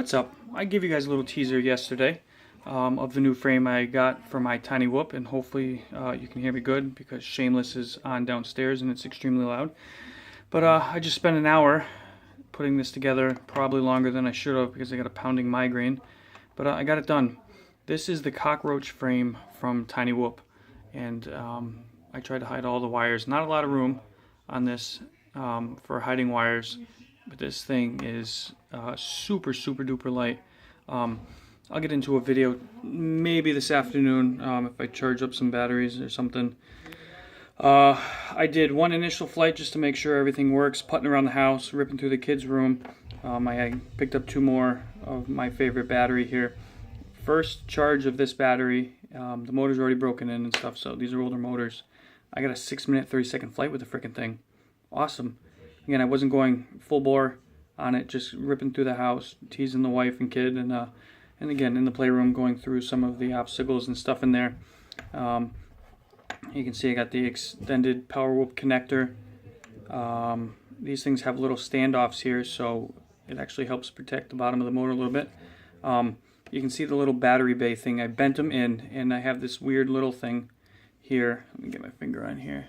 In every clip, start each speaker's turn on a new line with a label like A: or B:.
A: What's up? I gave you guys a little teaser yesterday of the new frame I got for my tiny whoop, and hopefully you can hear me good because Shameless is on downstairs and it's extremely loud. But I just spent an hour putting this together, probably longer than I should have because I got a pounding migraine. But I got it done. This is the Cockroach frame from Tiny Whoop, and I tried to hide all the wires. Not a lot of room on this for hiding wires, but this thing is super duper light. I'll get into a video maybe this afternoon if I charge up some batteries or something. I did one initial flight just to make sure everything works, putting around the house, ripping through the kids' room. I picked up two more of my favorite battery here. First charge of this battery, the motor's already broken in and stuff, so these are older motors. I got a 6-minute 30-second flight with the freaking thing. Awesome. Again, I wasn't going full bore on it, just ripping through the house, teasing the wife and kid, and again in the playroom going through some of the obstacles and stuff in there. You can see I got the extended power whoop connector. These things have little standoffs here, so it actually helps protect the bottom of the motor a little bit. You can see the little battery bay thing. I bent them in, and I have this weird little thing here. Let me get my finger on here.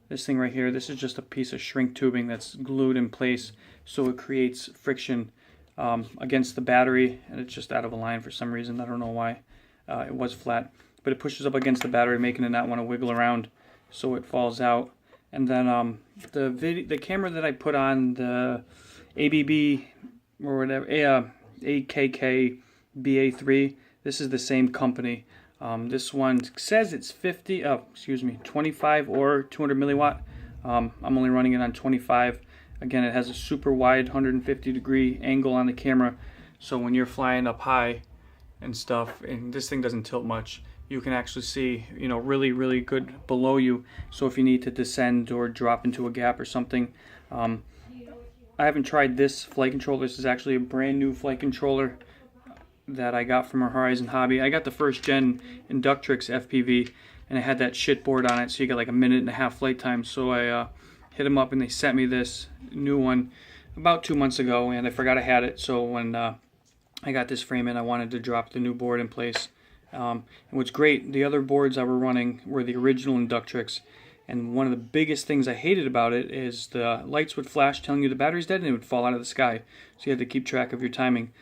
A: This thing right here, this is just a piece of shrink tubing that's glued in place so it creates friction against the battery, and it's just out of a line for some reason. I don't know why. It was flat, but it pushes up against the battery, making it not want to wiggle around, so it falls out. And then the camera that I put on, the ABB or whatever, AKK BA3, this is the same company. This one says it's 25 or 200 milliwatt. I'm only running it on 25. Again, it has a super wide 150 degree angle on the camera, so when you're flying up high and stuff, and this thing doesn't tilt much, you can actually see, you know, really good below you. So if you need to descend or drop into a gap or something. I haven't tried this flight controller. This is actually a brand new flight controller that I got from a Horizon Hobby. I got the first gen Inductrix FPV, and it had that shit board on it, so you got like a 1.5-minute flight time. So I hit them up, and they sent me this new one about 2 months ago, and I forgot I had it. So when I got this frame in, I wanted to drop the new board in place. And what's great, the other boards I were running were the original Inductrix, and one of the biggest things I hated about it is the lights would flash telling you the battery's dead, and it would fall out of the sky. So you had to keep track of your timing.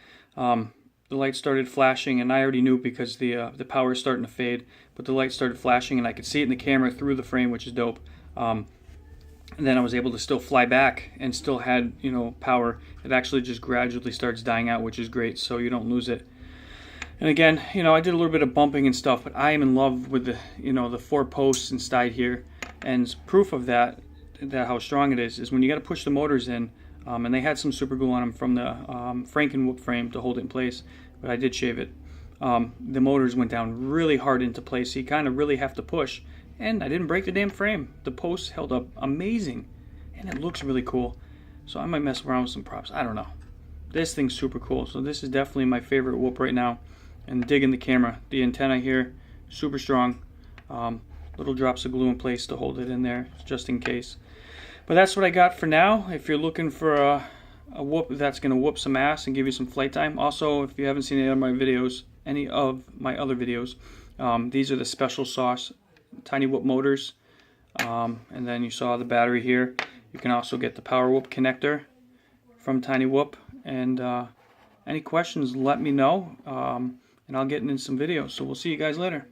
A: The light started flashing, and I already knew because the power is starting to fade, but the light started flashing, and I could see it in the camera through the frame, which is dope. And then I was able to still fly back and still had, you know, power. It actually just gradually starts dying out, which is great, so you don't lose it. And again, you know, I did a little bit of bumping and stuff, but I am in love with the, you know, the 4 posts inside here. And proof of that how strong it is when you got to push the motors in. And they had some super glue on them from the Franken-Whoop frame to hold it in place, but I did shave it. The motors went down really hard into place, so you kind of really have to push. And I didn't break the damn frame. The posts held up amazing, and it looks really cool. So I might mess around with some props. I don't know. This thing's super cool. So this is definitely my favorite whoop right now. And digging the camera. The antenna here, super strong. Little drops of glue in place to hold it in there, just in case. But that's what I got for now. If you're looking for a whoop that's going to whoop some ass and give you some flight time. Also, if you haven't seen any of my other videos, these are the special sauce Tiny Whoop motors. And then you saw the battery here. You can also get the power whoop connector from Tiny Whoop. And any questions, let me know. And I'll get in some videos. So we'll see you guys later.